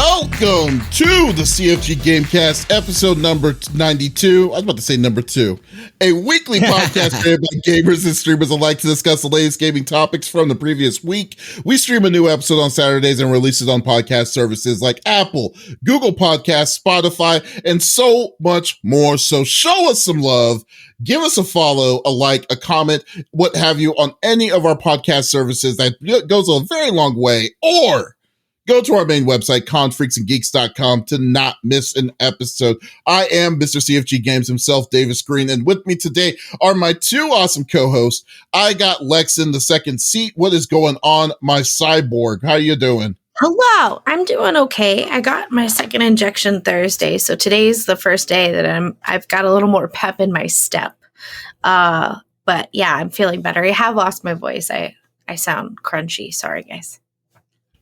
Welcome to the CFG GameCast, episode number 92. I was about to say number 2. A weekly podcast created by gamers and streamers alike to discuss the latest gaming topics from the previous week. We stream a new episode on Saturdays and release it on podcast services like Apple, Google Podcasts, Spotify, and so much more. So show us some love. Give us a follow, a like, a comment, what have you on any of our podcast services. That goes a very long way. Or go to our main website, confreaksandgeeks.com, to not miss an episode. I am Mr. CFG Games himself, Davis Green, and with me today are my two awesome co-hosts. I got Lex in the second seat. What is going on, my cyborg? How you doing? Hello, I'm doing okay. I got my second injection Thursday, so today's the first day that I've got a little more pep in my step. But yeah, I'm feeling better. I have lost my voice. I sound crunchy. Sorry, guys.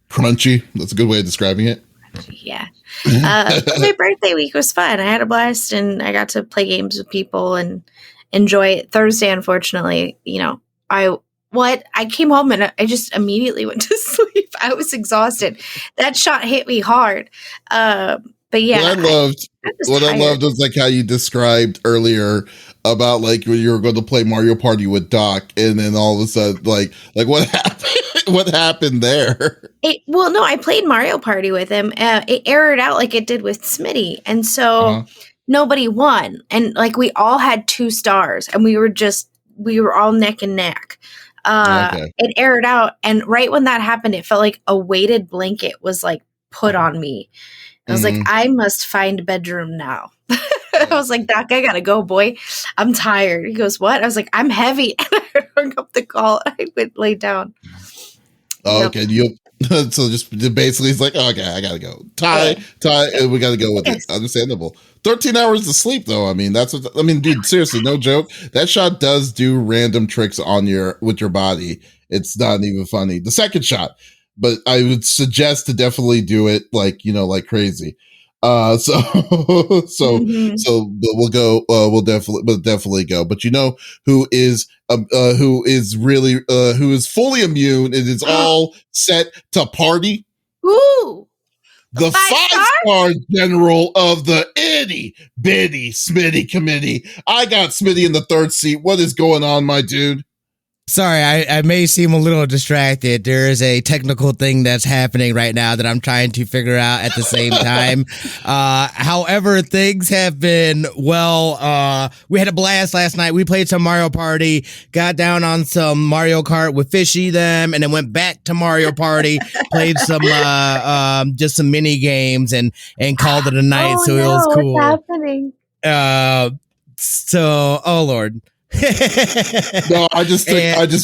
Crunchy. That's a good way of describing it. Yeah. My birthday week was fun. I had a blast, and I got to play games with people and enjoy it. Thursday, unfortunately, I came home and I just immediately went to sleep. I was exhausted. That shot hit me hard. But yeah. What I loved was like how you described earlier about like when you were going to play Mario Party with Doc, and then all of a sudden like what happened? What happened there? I played Mario Party with him. It errored out like it did with Smitty. And so nobody won. And like we all had 2 stars, and we were all neck and neck. It aired out, and right when that happened, it felt like a weighted blanket was like put on me. I was like, I must find a bedroom now. I was like, Doc, I gotta go, boy. I'm tired. He goes, what? I was like, I'm heavy. And I hung up the call. I went lay down. Oh, okay. So just basically, it's like, okay, I gotta go. Ty, we gotta go with it. Understandable. 13 hours of sleep, though. I mean, dude, seriously, no joke. That shot does do random tricks with your body. It's not even funny. The second shot, but I would suggest to definitely do it like crazy. But we'll go. We'll definitely go. But you know who is fully immune and is all set to party? Ooh. The 5-star general of the itty bitty Smitty committee. I got Smitty in the third seat. What is going on, my dude? Sorry, I may seem a little distracted. There is a technical thing that's happening right now that I'm trying to figure out at the same time. However, things have been we had a blast last night. We played some Mario Party, got down on some Mario Kart with Fishy them, and then went back to Mario Party, played some just some mini games and called it a night. So it was cool. What's happening? Oh Lord. No, I just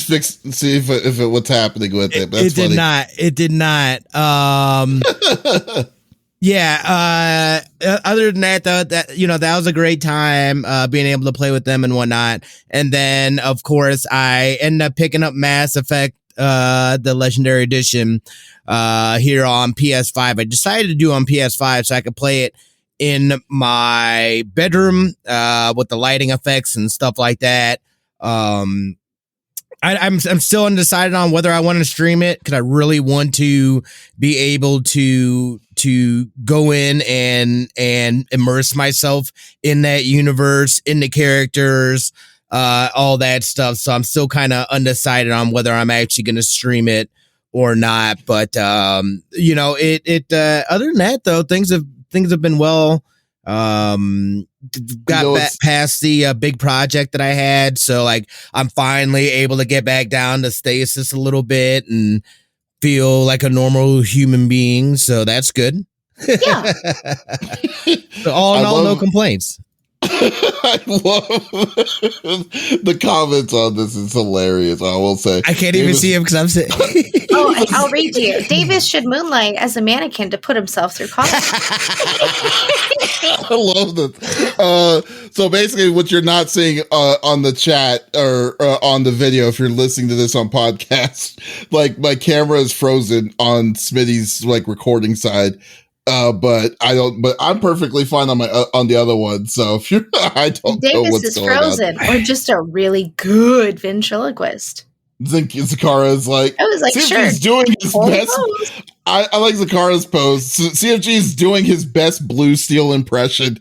fixed see if what's happening with it. That's funny. It did not. Yeah. Other than that, though, that was a great time being able to play with them and whatnot. And then, of course, I ended up picking up Mass Effect, the Legendary Edition, here on PS5. I decided to do it on PS5 so I could play it in my bedroom with the lighting effects and stuff like that. I'm still undecided on whether I want to stream it because I really want to be able to go in and immerse myself in that universe, in the characters, all that stuff. So I'm still kind of undecided on whether I'm actually going to stream it or not. But other than that, though, things have been well. Got back past the big project that I had, so like I'm finally able to get back down to stasis a little bit and feel like a normal human being. So that's good. Yeah. So all in all, no complaints. I love the comments on this. Is hilarious. I will say I can't even see him because I'm sitting. Oh, I'll read to you. Davis should moonlight as a mannequin to put himself through college. I love this. So basically, what you're not seeing on the chat or on the video, if you're listening to this on podcast, like my camera is frozen on Smitty's like recording side. But I'm perfectly fine on on the other one. So if you're, I don't know what's going on. Davis is frozen, or just a really good ventriloquist. Zakara is like, I was like, since sure. he's doing his best. I like Zakara's post. CFG is doing his best Blue Steel impression.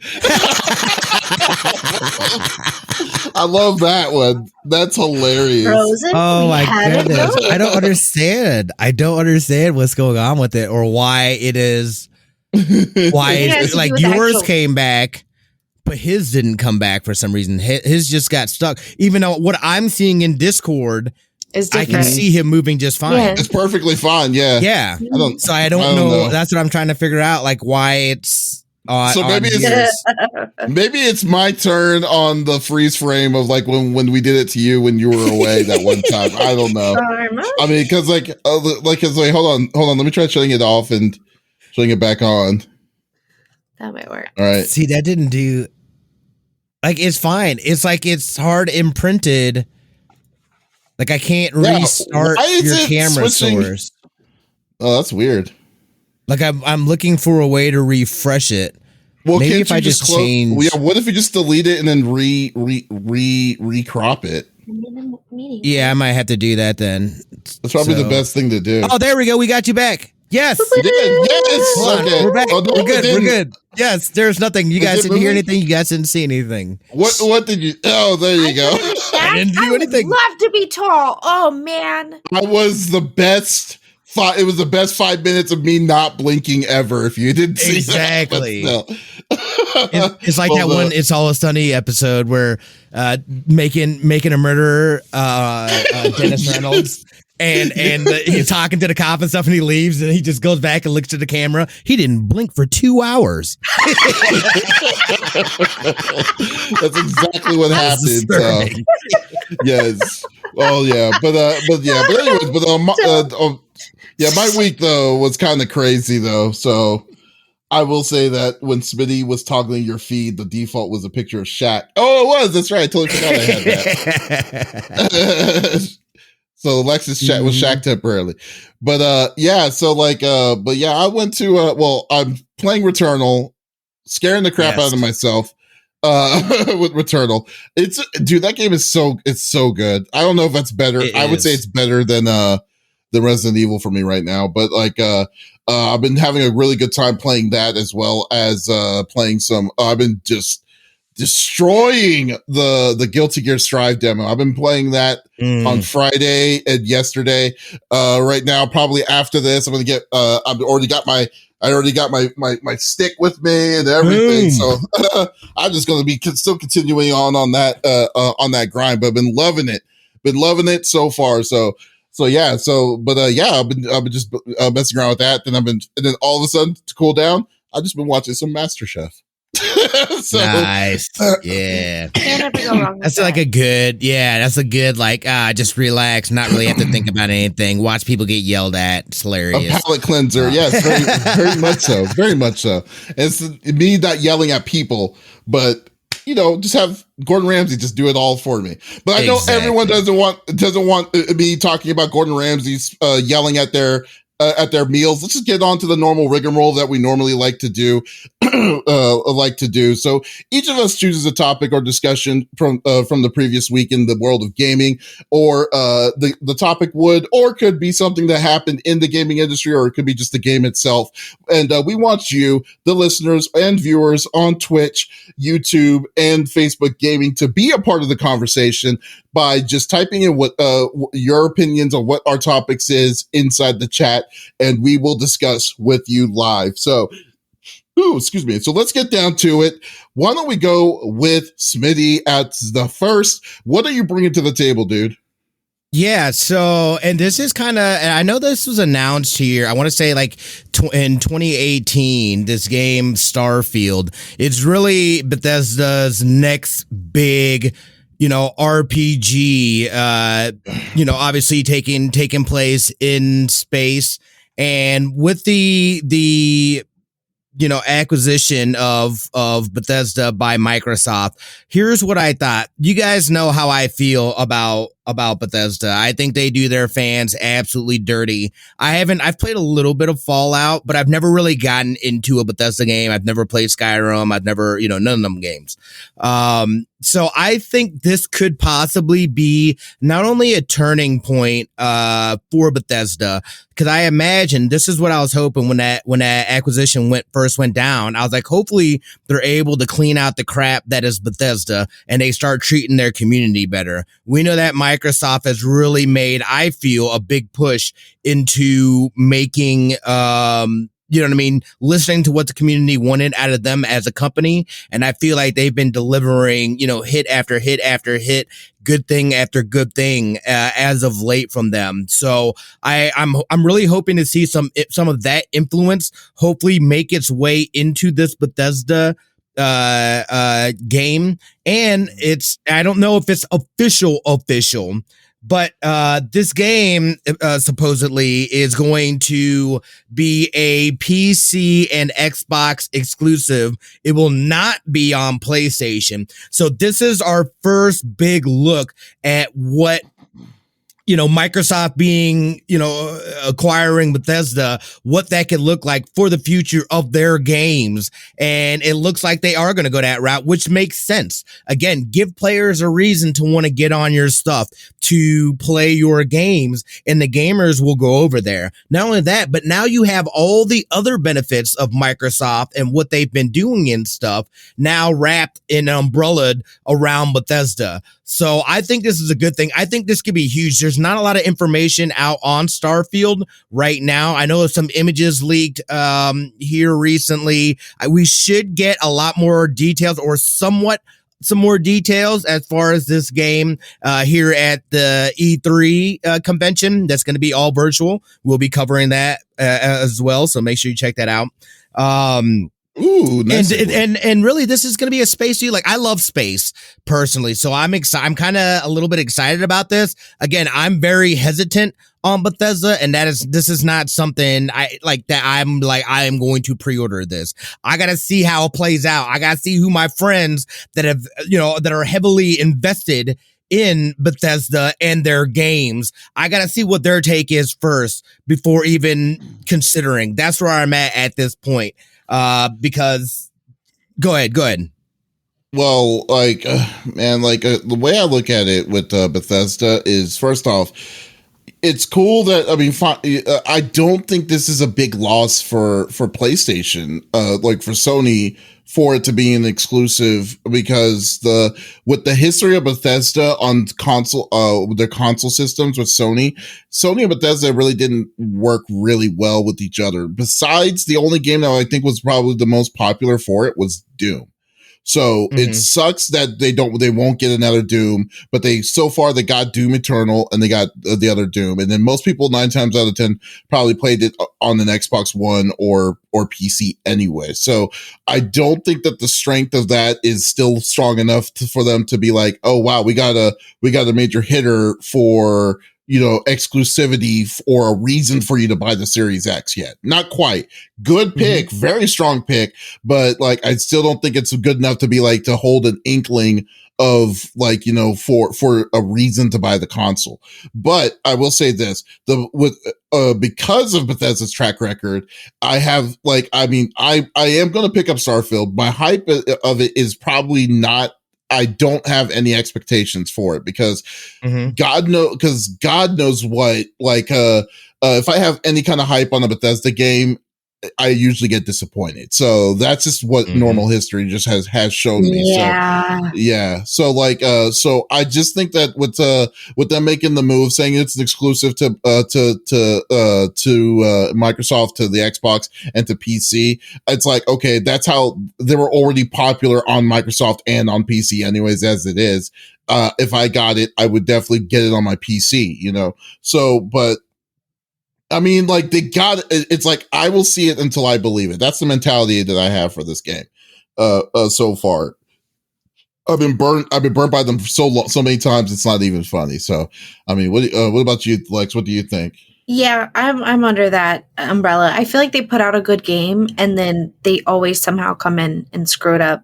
I love that one. That's hilarious. Frozen? Oh my goodness. I don't understand. I don't understand what's going on with it or why it is. Why it's like yours came back, but his didn't come back for some reason. His just got stuck. Even though what I'm seeing in Discord, I can see him moving just fine. Yeah. It's perfectly fine. Yeah. Yeah. I don't know. That's what I'm trying to figure out. Like why it's so maybe it's my turn on the freeze frame of like when we did it to you when you were away that one time. I don't know. I mean, because hold on. Let me try shutting it off and shutting it back on. That might work. All right. See, that didn't do. Like it's fine. It's like it's hard imprinted. Like I can't restart your camera source. Oh, that's weird. Like I'm looking for a way to refresh it. Well, maybe if I just change. Yeah, what if you just delete it and then recrop it? Yeah, I might have to do that then. That's probably the best thing to do. Oh, there we go. We got you back. Yes. Yes. Okay. We're back. We're good. We're good. Yes. There's nothing. You guys didn't hear anything. You guys didn't see anything. What did you? Oh, there you go. I didn't do anything. I would love to be tall. Oh man. I was the best. It was the best 5 minutes of me not blinking ever. If you didn't see exactly. That, it's like that one It's All a Sunny episode where making a murderer Dennis Reynolds. And he's talking to the cop and stuff, and he leaves, and he just goes back and looks at the camera. He didn't blink for 2 hours. That's exactly what happened. Yes. Oh yeah, but anyways, yeah, my week though was kind of crazy though. So I will say that when Smitty was toggling your feed, the default was a picture of Shaq. Oh, it was. That's right. I totally forgot I had that. So Alexis chat was Shaq temporarily, but yeah. So but yeah, I went to I'm playing Returnal, scaring the crap out of myself with Returnal. That game is so good. I don't know if that's better. I would say it's better than Resident Evil for me right now, but I've been having a really good time playing that as well as playing some. I've been just destroying the Guilty Gear Strive demo. I've been playing that on Friday and yesterday. Right now, probably after this, I'm gonna get. I already got my stick with me and everything. So I'm just gonna be still continuing on that grind. But I've been loving it so far. So yeah. I've been just messing around with that. And then all of a sudden to cool down, I've just been watching some MasterChef. Nice. Yeah. Can't ever go wrong with that's a good just relax, not really have to think about anything. Watch people get yelled at. It's hilarious. A palate cleanser. Yes, very much so. Very much so. It's me not yelling at people, but just have Gordon Ramsay just do it all for me. But I know everyone doesn't want me talking about Gordon Ramsay's yelling at their meals. Let's just get on to the normal rigmarole that we normally like to do. So each of us chooses a topic or discussion from the previous week in the world of gaming, or the topic would or could be something that happened in the gaming industry, or it could be just the game itself. And we want you, the listeners and viewers on Twitch, YouTube, and Facebook Gaming, to be a part of the conversation by just typing in what your opinions on what our topics is inside the chat, and we will discuss with you live. So excuse me. So let's get down to it. Why don't we go with Smitty at the first? What are you bringing to the table, dude? Yeah, so, and this is kind of, I know this was announced here, I want to say like in 2018, this game, Starfield, it's really Bethesda's next big, RPG, obviously taking place in space. And with the acquisition of Bethesda by Microsoft, here's what I thought. You guys know how I feel about about Bethesda. I think they do their fans absolutely dirty. I've played a little bit of Fallout, but I've never really gotten into a Bethesda game. I've never played Skyrim. I've never, none of them games. So I think this could possibly be not only a turning point for Bethesda, because I imagine this is what I was hoping when that acquisition first went down. I was like, hopefully they're able to clean out the crap that is Bethesda and they start treating their community better. We know that Microsoft has really made, I feel, a big push into making listening to what the community wanted out of them as a company. And I feel like they've been delivering, hit after hit after hit, good thing after good thing, as of late from them. So I'm really hoping to see some of that influence hopefully make its way into this Bethesda game. And I don't know if it's official, but this game supposedly is going to be a PC and Xbox exclusive. It will not be on PlayStation. So this is our first big look at what Microsoft being, acquiring Bethesda, what that could look like for the future of their games. And it looks like they are going to go that route, which makes sense. Again, give players a reason to want to get on your stuff, to play your games, and the gamers will go over there. Not only that, but now you have all the other benefits of Microsoft and what they've been doing and stuff now wrapped in an umbrella around Bethesda. So I think this is a good thing. I think this could be huge. There's not a lot of information out on Starfield right now. I know some images leaked here recently. We should get a lot more details, or some more details as far as this game here at the E3 convention. That's going to be all virtual. We'll be covering that as well. So make sure you check that out. Ooh, nice. And really, this is going to be a space you like. I love space personally, so I'm excited. I'm kind of a little bit excited about this. Again, I'm very hesitant on Bethesda, and this is not something I like that. I am going to pre-order this. I got to see how it plays out. I got to see who my friends that have that are heavily invested in Bethesda and their games. I got to see what their take is first before even considering. That's where I'm at this point. Because go ahead. Well, the way I look at it with Bethesda is, first off, it's cool that, I don't think this is a big loss for PlayStation, for Sony, for it to be an exclusive, because with the history of Bethesda on console, their console systems with Sony and Bethesda really didn't work really well with each other. Besides, the only game that I think was probably the most popular for it was Doom. So it sucks that they won't get another Doom, but they got Doom Eternal and they got the other Doom. And then most people 9 times out of 10 probably played it on an Xbox One or PC anyway. So I don't think that the strength of that is still strong enough for them to be like, oh wow, we got a major hitter for, exclusivity or a reason for you to buy the Series X yet. Not quite. Good pick, very strong pick, but I still don't think it's good enough to be to hold an inkling of for a reason to buy the console. But I will say this, because of Bethesda's track record, I have I am going to pick up Starfield. My hype of it is probably not, I don't have any expectations for it, because God knows what, if I have any kind of hype on a Bethesda game, I usually get disappointed. So that's just what normal history just has shown me. Yeah. So yeah. So so I just think that with them making the move, saying it's an exclusive to Microsoft, to the Xbox and to PC, it's okay, that's how they were already popular on Microsoft and on PC anyways, as it is. If I got it, I would definitely get it on my PC, So, but they got it. It's I will see it until I believe it. That's the mentality that I have for this game. So far, I've been burnt by them so many times. It's not even funny. So, what about you, Lex? What do you think? Yeah, I'm under that umbrella. I feel like they put out a good game and then they always somehow come in and screw it up.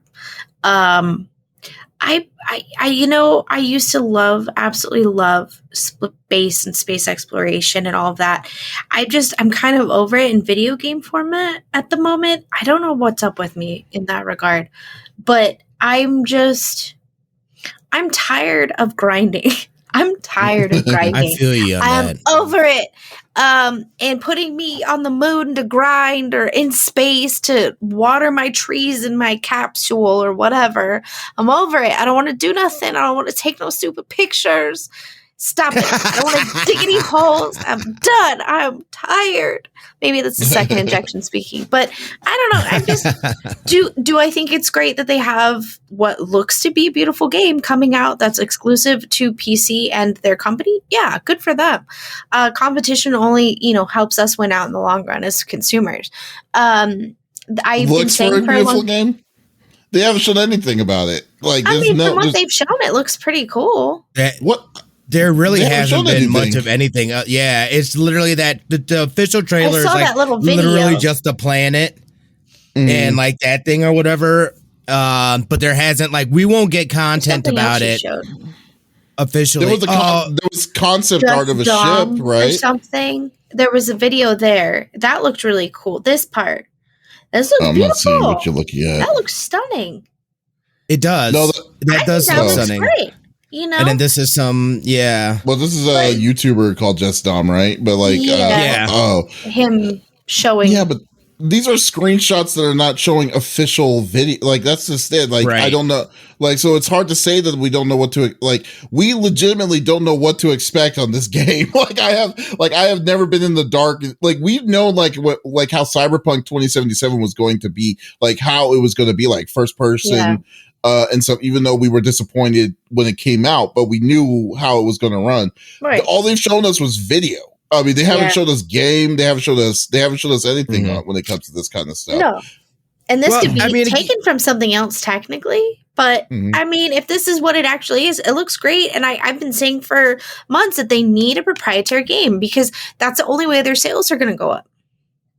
I used to absolutely love space and space exploration and all of that. I'm kind of over it in video game format at the moment. I don't know what's up with me in that regard, but I'm tired of grinding. I'm tired of grinding. I feel you on I'm that. over it. And putting me on the moon to grind or in space to water my trees in my capsule or whatever. I'm over it. I don't want to do nothing. I don't want to take no stupid pictures. Stop it. I don't want to dig any holes. I'm done. I'm tired. Maybe that's the second injection speaking, but I don't know. I just do I think it's great that they have what looks to be a beautiful game coming out that's exclusive to PC and their company? Yeah, good for them. Competition only, helps us win out in the long run as consumers. I've been saying for a beautiful game. They haven't shown anything about it. Like, from what they've shown, it looks pretty cool. What? There really hasn't been much of anything. Yeah, it's literally that the official trailer is like literally just a planet and like that thing or whatever. But there hasn't we won't get content about it officially. There was concept art of a ship, right? Or something. There was a video there that looked really cool. This looks beautiful. I'm not seeing what you're looking at. That looks stunning. It does. No, that does look stunning. Great. And then this is Well, this is a YouTuber called Just Dom, right? But him showing. Yeah, but these are screenshots that are not showing official video. Like, that's just it. Like, right. I don't know. Like, so it's hard to say that we don't know what to we legitimately don't know what to expect on this game. I have never been in the dark. Like, we've known how Cyberpunk 2077 was going to be, like how it was going to be like first person. Yeah. And so even though we were disappointed when it came out, but we knew how it was going to run. Right. All they've shown us was video. I mean, they haven't showed us game. They haven't showed us anything when it comes to this kind of stuff. No. And this could be taken from something else technically. But I mean, if this is what it actually is, it looks great. And I've been saying for months that they need a proprietary game because that's the only way their sales are going to go up.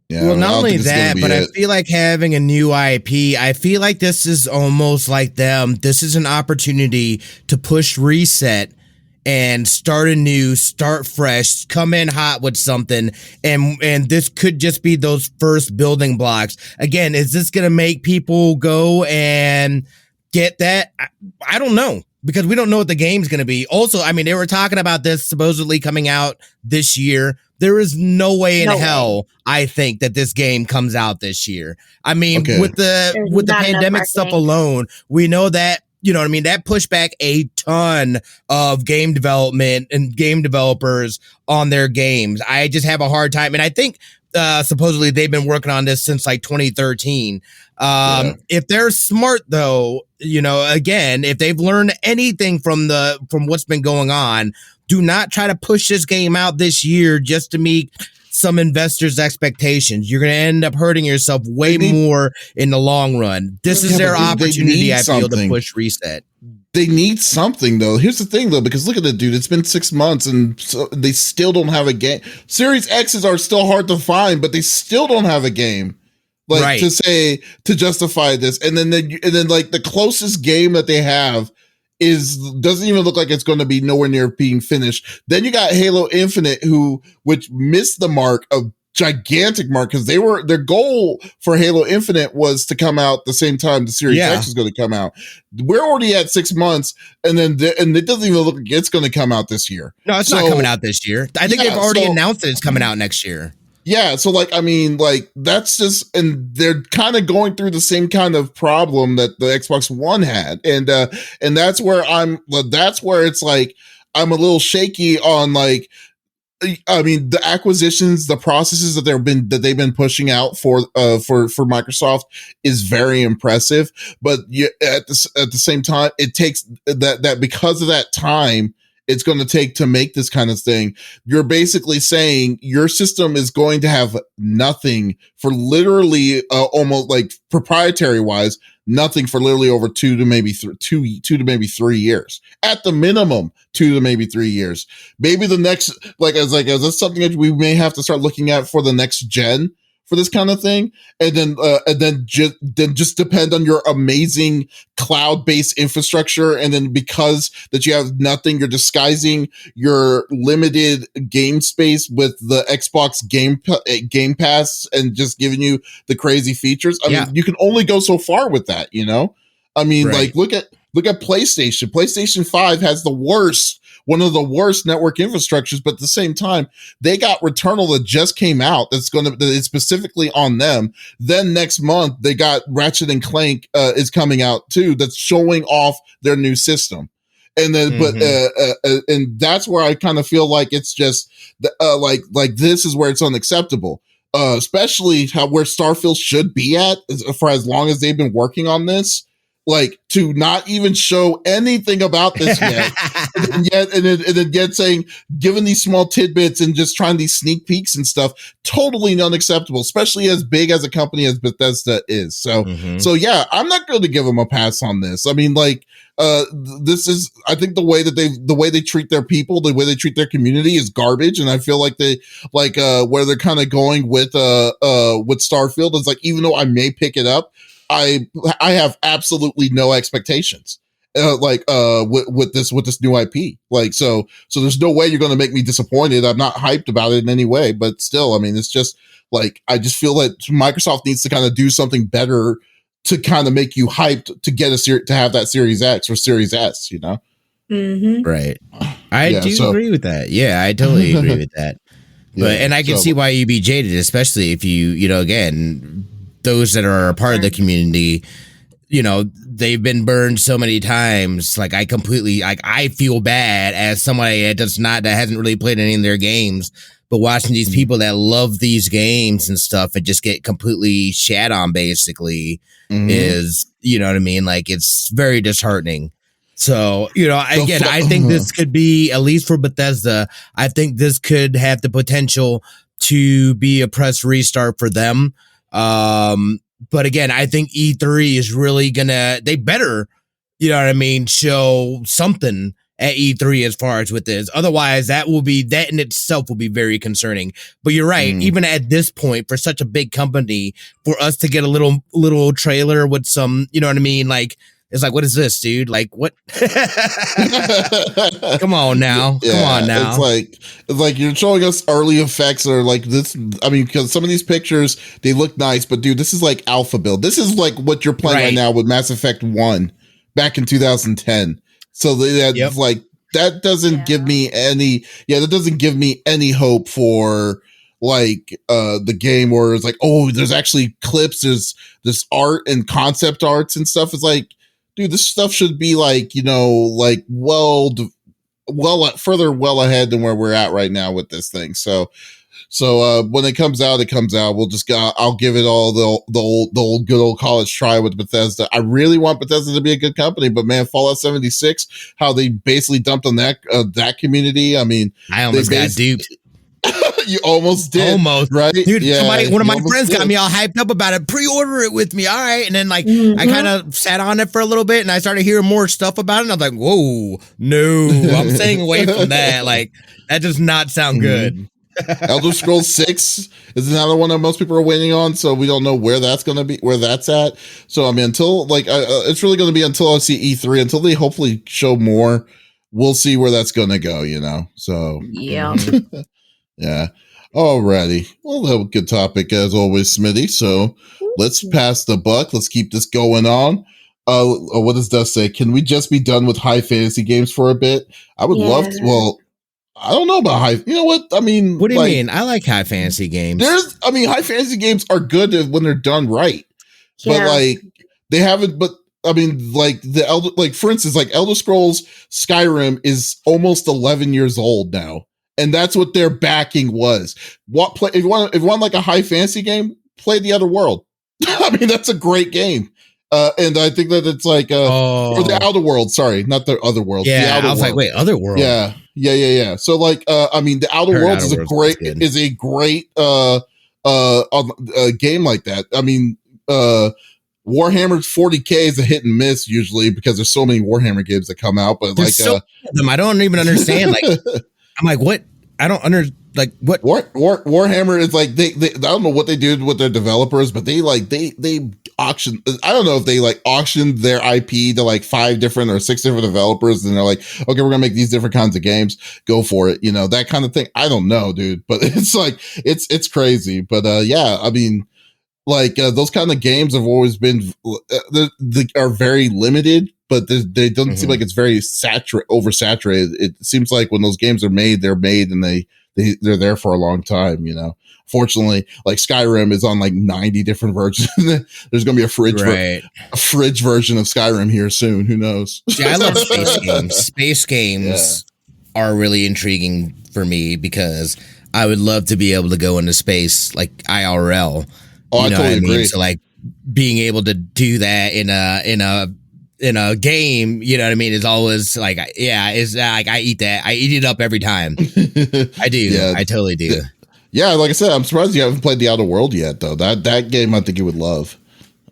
Yeah, well, not only that, but I feel like having a new IP, I feel like this is almost like them. This is an opportunity to push reset and start anew, start fresh, come in hot with something. And this could just be those first building blocks. Again, is this going to make people go and get that? I don't know. Because we don't know what the game's going to be. Also, I mean, they were talking about this supposedly coming out this year. There is no way in hell, I think, that this game comes out this year. I mean, with the pandemic stuff alone, we know that, that pushed back a ton of game development and game developers on their games. I just have a hard time. And I think supposedly they've been working on this since 2013. If they're smart though, again, if they've learned anything from what's been going on, do not try to push this game out this year just to meet some investors' expectations. You're going to end up hurting yourself way more in the long run. This is their opportunity, I feel, to push reset. They need something, though. Here's the thing, though, because look at it, dude. It's been 6 months, and so they still don't have a game. Series X's are still hard to find, but they still don't have a game. To justify this. And then the closest game that they have doesn't even look like it's going to be nowhere near being finished. Then you got Halo Infinite, which missed the mark, a gigantic mark, because their goal for Halo Infinite was to come out the same time the Series X is going to come out. We're already at 6 months, and it doesn't even look like it's going to come out this year. No, it's not coming out this year. I think they've already announced that it's coming out next year. Yeah, so that's just, and they're kind of going through the same kind of problem that the Xbox One had, and that's where it's like I'm a little shaky on the acquisitions, the processes that they've been pushing out for Microsoft is very impressive, but at the same time, it takes that because of that time it's going to take to make this kind of thing. You're basically saying your system is going to have nothing for literally almost proprietary wise, nothing for literally over 2 to maybe 3 years at the minimum. 2 to maybe 3 years. Maybe the next, is this something that we may have to start looking at for the next gen for this kind of thing, and then just depend on your amazing cloud-based infrastructure, and then because that you have nothing, you're disguising your limited game space with the Xbox Game Pass and just giving you the crazy features. I mean, you can only go so far with that, you know? I mean, like look at PlayStation. PlayStation 5 has one of the worst network infrastructures, but at the same time, they got Returnal that just came out. That is specifically on them. Then next month, they got Ratchet and Clank is coming out too. That's showing off their new system. And then, and that's where I kind of feel like it's just like this is where it's unacceptable. Especially where Starfield should be at for as long as they've been working on this. Like to not even show anything about this yet, and then yet saying, given these small tidbits and just trying these sneak peeks and stuff, totally unacceptable, especially as big as a company as Bethesda is. So yeah, I'm not going to give them a pass on this. I mean, like, this is, I think the way they treat their people, the way they treat their community is garbage. And I feel like where they're kind of going with Starfield is like, even though I may pick it up, I have absolutely no expectations, with this new IP. Like, so there's no way you're going to make me disappointed. I'm not hyped about it in any way, but still, I mean, it's just like, I just feel that Microsoft needs to kind of do something better to kind of make you hyped to get to have that Series X or Series S, you know? Mm-hmm. Right. I agree with that. Yeah, I totally agree with that. But, and I can see why you'd be jaded, especially if you know, again, those that are a part of the community, you know, they've been burned so many times. Like I feel bad as somebody that hasn't really played any of their games, but watching these people that love these games and stuff and just get completely shat on basically is, you know what I mean? Like, it's very disheartening. So, you know, again, I think this could be, at least for Bethesda, I think this could have the potential to be a press restart for them. But again, I think E3 is really they better, you know what I mean, show something at E3 as far as with this. Otherwise, that in itself will be very concerning. But you're right, even at this point, for such a big company, for us to get a little trailer with some, you know what I mean, like, it's like, what is this, dude? Like, what? Come on now. Yeah, come on now. It's like you're showing us early effects or like this. I mean, because some of these pictures, they look nice, but dude, this is like alpha build. This is like what you're playing right now with Mass Effect 1 back in 2010. So like that doesn't give me any hope for like the game where it's like, oh, there's actually clips, there's art and concept arts and stuff. It's like, dude, this stuff should be like, you know, like further ahead than where we're at right now with this thing. So when it comes out, I'll give it all the old good old college try with Bethesda. I really want Bethesda to be a good company, but man, Fallout 76, how they basically dumped on that community. I mean, I almost got duped. You almost did. Right? Dude, one of my friends got me all hyped up about it. Pre-order it with me. All right. And then like I kind of sat on it for a little bit and I started hearing more stuff about it. And I was like, whoa, no, I'm staying away from that. Like, that does not sound good. Elder Scrolls 6 is another one that most people are waiting on. So we don't know where that's going to be, where that's at. So I mean, until like, it's really going to be until I see E3, until they hopefully show more, we'll see where that's going to go, you know? So yeah. Yeah. Alrighty. Well, that was a good topic as always, Smitty. So let's pass the buck. Let's keep this going on. What does Dust say? Can we just be done with high fantasy games for a bit? I would love to. Well, I don't know about high. You know what? I mean, what do you mean? I like high fantasy games. High fantasy games are good when they're done right. Yeah. But like they haven't, I mean, like for instance, like Elder Scrolls Skyrim is almost 11 years old now. And that's what their backing was. If you want like a high fantasy game, play The Other World. I mean, that's a great game. And I think that it's like, or The Outer World. Sorry, not The Other World. Yeah, the Outer World. Like, wait, Other World. Yeah. So like, I mean, The Outer World is a great game like that. I mean, Warhammer 40K is a hit and miss usually because there's so many Warhammer games that come out. But there's like, them, I don't even understand. Like, I'm like, what? I don't Like what? Warhammer is like they I don't know what they did with their developers, but they auction. I don't know if they like auctioned their IP to like 5 different or 6 different developers, and they're like, okay, we're gonna make these different kinds of games. Go for it, that kind of thing. I don't know, dude, but it's like it's crazy. But yeah, I mean, like those kind of games have always been they are very limited, but they don't seem like it's very oversaturated. It seems like when those games are made, they're made and they're there for a long time. Fortunately, like Skyrim is on like 90 different versions. There's gonna be a fridge version of Skyrim here soon. Who knows? Yeah, I love space games. Space games are really intriguing for me because I would love to be able to go into space like IRL. Oh, I totally agree. So like being able to do that in a game, you know what I mean, is always like, it's like I eat that. I eat it up every time. I do. Yeah, I totally do. Yeah, like I said, I'm surprised you haven't played The Outer World yet, though. That game I think you would love.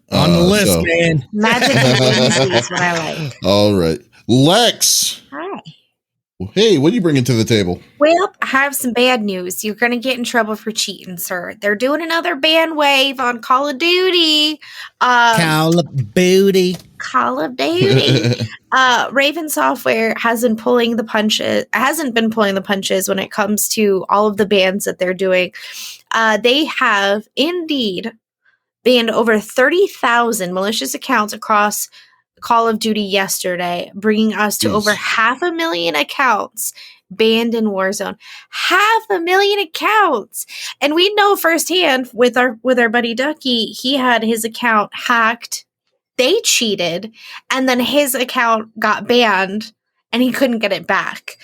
On the list, man. Magic is what I like. All right. Lex. Hi. Hey, what are you bringing to the table? Well, I have some bad news. You're going to get in trouble for cheating, sir. They're doing another ban wave on Call of Duty. Call of Duty. Raven Software hasn't been pulling the punches when it comes to all of the bans that they're doing. They have indeed banned over 30,000 malicious accounts across Call of Duty yesterday, bringing us to over 500,000 accounts banned in Warzone. 500,000 accounts. And we know firsthand with our buddy Ducky, he had his account hacked. They cheated, and then his account got banned and he couldn't get it back.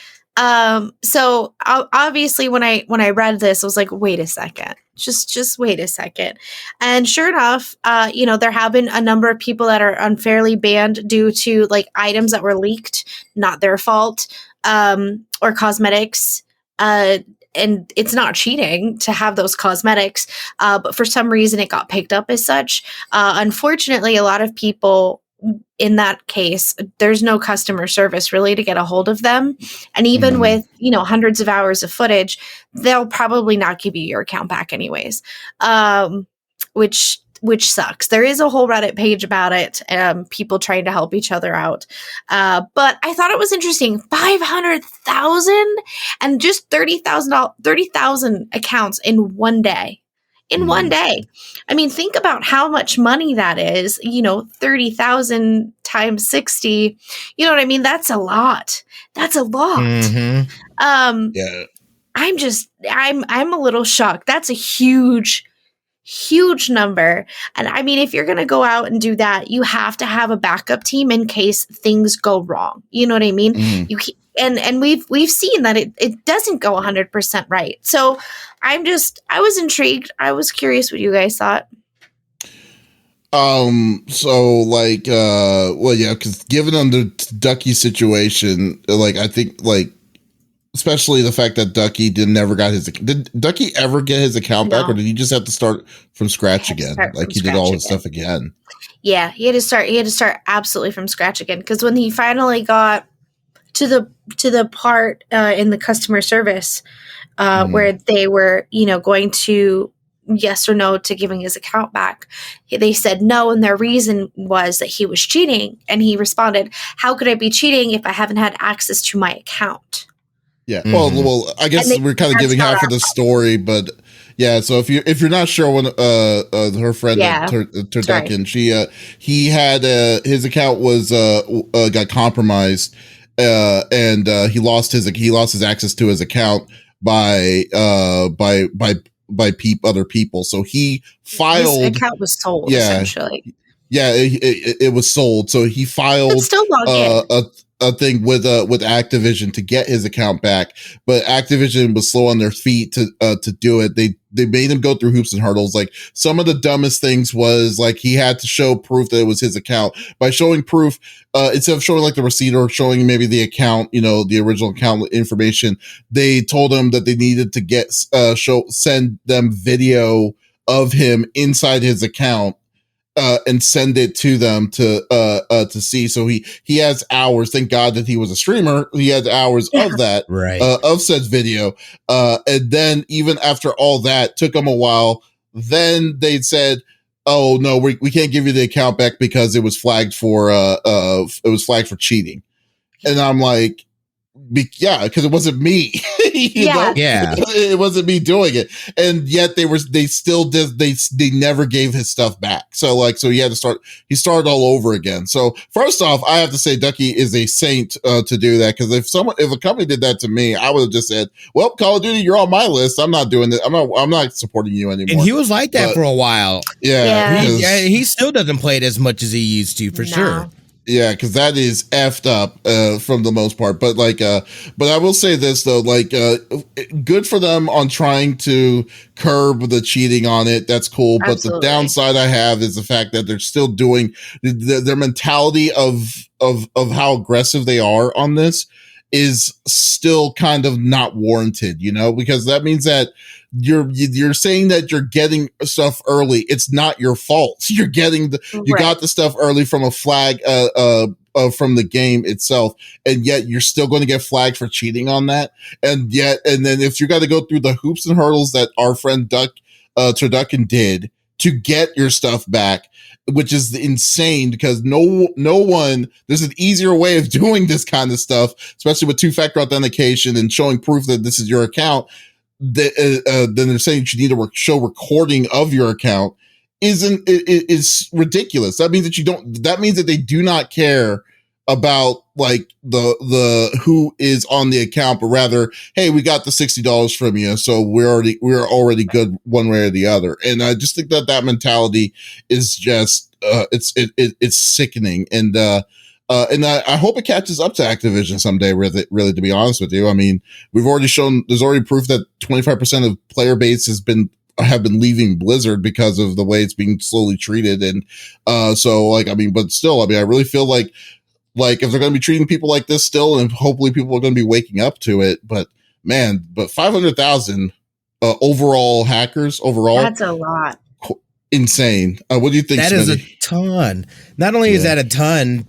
So obviously when I read this, I was like, wait a second. Just wait a second. And sure enough, there have been a number of people that are unfairly banned due to like items that were leaked, not their fault, or cosmetics. And it's not cheating to have those cosmetics, but for some reason it got picked up as such. Unfortunately, a lot of people in that case, there's no customer service really to get a hold of them. And even with, hundreds of hours of footage, they'll probably not give you your account back anyways, which sucks. There is a whole Reddit page about it, people trying to help each other out. But I thought it was interesting. 500,000 and just 30,000 accounts in one day. In one day. I mean, think about how much money that is, 30,000 times 60. You know what I mean? That's a lot. That's a lot. Mm-hmm. Yeah. I'm a little shocked. That's a huge number. And I mean, if you're going to go out and do that, you have to have a backup team in case things go wrong. You know what I mean? And we've seen that it doesn't go 100% right. So I was intrigued. I was curious what you guys thought. So like, because given under Ducky's situation, like, I think like, especially the fact that Ducky did Ducky ever get his account back, or did he just have to start from scratch again? Like he did all his stuff again. Yeah, he had to start absolutely from scratch again. Because when he finally got to the part in the customer service where they were, going to yes or no to giving his account back, they said no, and their reason was that he was cheating. And he responded, "How could I be cheating if I haven't had access to my account?" Yeah. Well, I guess we're kind of giving half of the story, but yeah. So if you're not sure, when her friend Turducken, he had his account was got compromised, and he lost his access to his account by other people. So he filed. His account was sold. Essentially. Yeah, it was sold. So he filed a thing with Activision to get his account back, but Activision was slow on their feet to do it. They made him go through hoops and hurdles. Like some of the dumbest things was like he had to show proof that it was his account. By showing proof, instead of showing like the receipt or showing maybe the account, the original account information, they told him that they needed to send them video of him inside his account. and send it to them to see. So he has hours. Thank God that he was a streamer. He had hours of that, right. Of said video. And then even after all that, took him a while. Then they said, "Oh no, we can't give you the account back because it was flagged for cheating." And I'm like, yeah, because it wasn't me. you know? Yeah. It wasn't me doing it. And yet they never gave his stuff back. So he started all over again. So first off, I have to say Ducky is a saint to do that. Because if a company did that to me, I would have just said, well, Call of Duty, you're on my list. I'm not doing it. I'm not supporting you anymore. And he was like that for a while. Yeah. He still doesn't play it as much as he used to, for sure. Yeah, because that is effed up from the most part. But but I will say this though, good for them on trying to curb the cheating on it. That's cool. Absolutely. But the downside I have is the fact that they're still doing their mentality of how aggressive they are on this is still kind of not warranted, because that means that you're saying that you're getting stuff early. It's not your fault. You're getting you got the stuff early from a flag from the game itself, and yet you're still going to get flagged for cheating on that. And then if you got to go through the hoops and hurdles that our friend Turducken did to get your stuff back, which is insane, because no one, there's an easier way of doing this kind of stuff, especially with 2-factor authentication and showing proof that this is your account. Then they're saying you need to show recording of your account is ridiculous. That means that they do not care about the who is on the account, but rather, hey, we got the $60 from you, so we're already good one way or the other. And I just think that mentality is just it's sickening. And I hope it catches up to Activision someday, really, to be honest with you. I mean, there's already proof that 25% of player base have been leaving Blizzard because of the way it's being slowly treated. And but still, I really feel like if they're going to be treating people like this still, and hopefully people are going to be waking up to it. But 500,000 overall hackers overall. That's a lot. Insane. What do you think? That Smitty? is a ton. Not only is that a ton,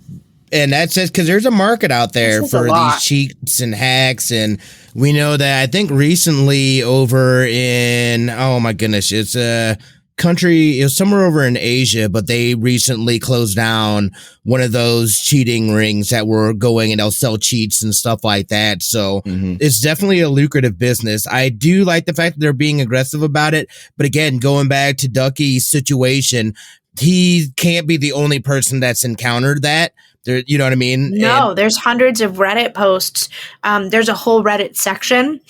and that's just because there's a market out there for these cheats and hacks. And we know that, I think recently over in, oh my goodness, it's a country, it was somewhere over in Asia, but they recently closed down one of those cheating rings that were going, and they'll sell cheats and stuff like that. So it's definitely a lucrative business. I do like the fact that they're being aggressive about it. But again, going back to Ducky's situation, he can't be the only person that's encountered that. There, you know what I mean? No, there's hundreds of Reddit posts. There's a whole Reddit section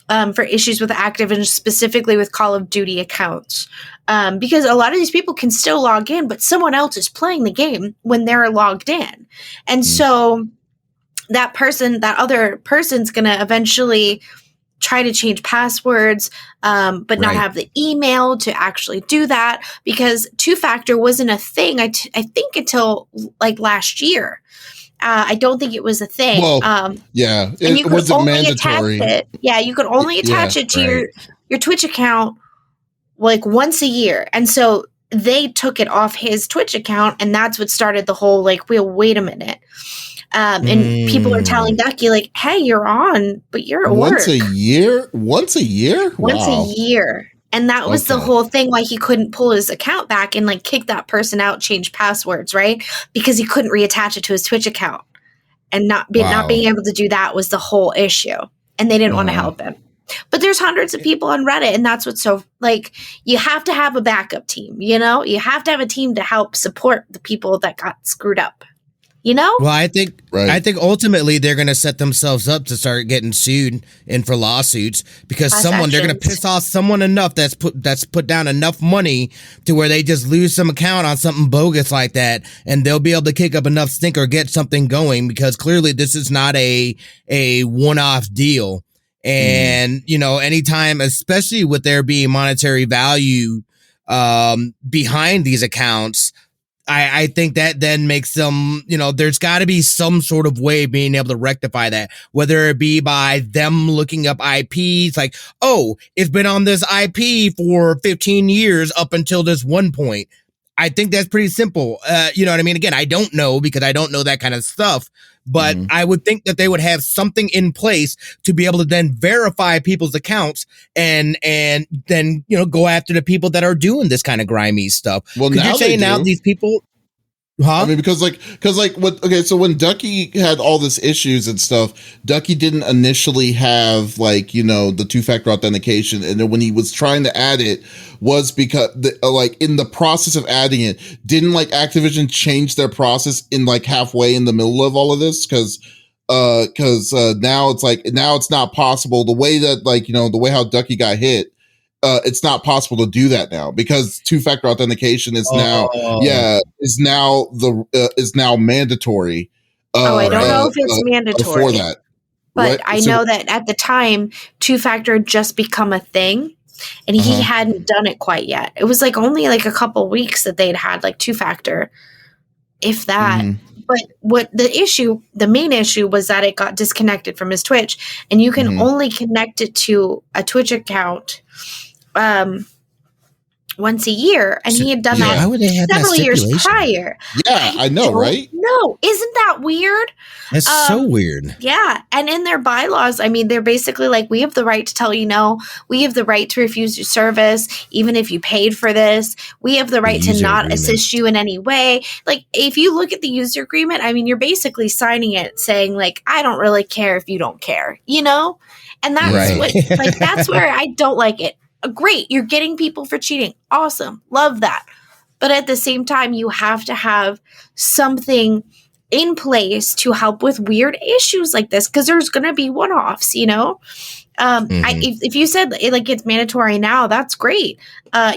for issues with Activision, specifically with Call of Duty accounts. Because a lot of these people can still log in, but someone else is playing the game when they're logged in. And so that other person's going to eventually try to change passwords, but not have the email to actually do that, because 2-factor wasn't a thing, I think, until last year. I don't think it was a thing. Well, and it wasn't mandatory. You could only attach it to your Twitch account once a year. And so they took it off his Twitch account, and that's what started the whole wait a minute. And people are telling Ducky, hey, you're on, but you're at once work. Once a year? Once a year. And that was the whole thing, why he couldn't pull his account back and kick that person out, change passwords, right? Because he couldn't reattach it to his Twitch account. And not being able to do that was the whole issue. And they didn't want to help him. But there's hundreds of people on Reddit, and that's what's so, you have to have a backup team, you have to have a team to help support the people that got screwed up. Well, I think ultimately they're going to set themselves up to start getting sued and for lawsuits, because they're going to piss off someone enough that's put down enough money to where they just lose some account on something bogus like that, and they'll be able to kick up enough stink or get something going, because clearly this is not a one-off deal. And anytime, especially with there being monetary value behind these accounts, I think that then makes them, there's got to be some sort of way of being able to rectify that, whether it be by them looking up IPs, it's been on this IP for 15 years up until this one point. I think that's pretty simple. You know what I mean? Again, I don't know because I don't know that kind of stuff, but I would think that they would have something in place to be able to then verify people's accounts and then, you know, go after the people that are doing this kind of grimy stuff. Well, now you're saying now these people, I mean, because so when Ducky had all this issues and stuff, Ducky didn't initially have like, you know, the 2-factor authentication. And then when he was trying to add it was because like in the process of adding it, didn't like Activision change their process in like halfway in the middle of all of this? Cause now it's not possible the way that like, you know, the way how Ducky got hit. It's not possible to do that now because 2-factor authentication is is now mandatory. I don't know if it's mandatory for that, but I know that at the time 2-factor had just become a thing, and he hadn't done it quite yet. It was like only like a couple weeks that they'd had like 2-factor, if that. But the main issue was that it got disconnected from his Twitch, and you can only connect it to a Twitch account once a year, and he had done that several years prior. Yeah, I know, right? No, isn't that weird? That's so weird. Yeah, and in their bylaws, I mean, they're basically like, we have the right to tell you no. We have the right to refuse your service, even if you paid for this. We have the right to not assist you in any way. Like, if you look at the user agreement, I mean, you're basically signing it saying, like, I don't really care if you don't care, you know? And that's that's where I don't like it. Great, you're getting people for cheating. Awesome. Love that. But at the same time, you have to have something in place to help with weird issues like this, because there's going to be one-offs, you know? If you said like it's mandatory now, that's great.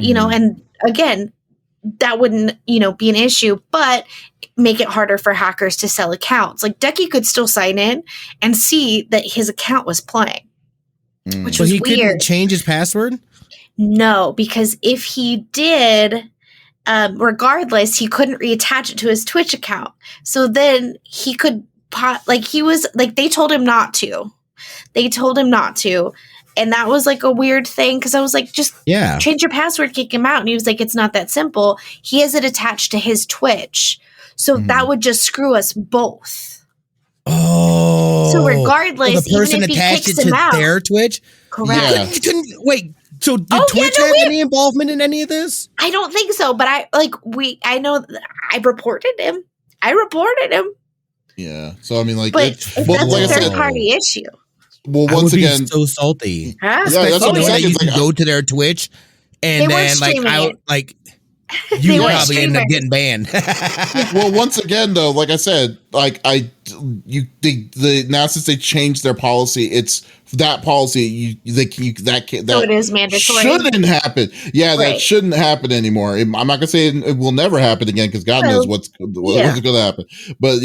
You know, and again, that wouldn't, you know, be an issue, but make it harder for hackers to sell accounts. Like Ducky could still sign in and see that his account was playing, which was he weird. Couldn't change his password? No, because if he did, regardless, he couldn't reattach it to his Twitch account. So then he could, they told him not to. And that was like a weird thing, because I was like, just change your password, kick him out. And he was like, it's not that simple. He has it attached to his Twitch. So that would just screw us both. Oh. So regardless, the person even if attached he it kicks to him out, their Twitch? Correct. Yeah. You couldn't, wait. So did Twitch have any involvement in any of this? I don't think so, but I know I reported him. Yeah. So I mean, like, but that's a third party issue. Well, once again, so salty. Huh? Yeah, that's what I'm saying. You can go to their Twitch and then you probably end up getting banned. Well, once again, though, like I said, like now since they changed their policy, it's that policy so it is mandatory. Shouldn't happen. Yeah, right. That shouldn't happen anymore. I'm not gonna say it will never happen again, because God knows what's going to happen. But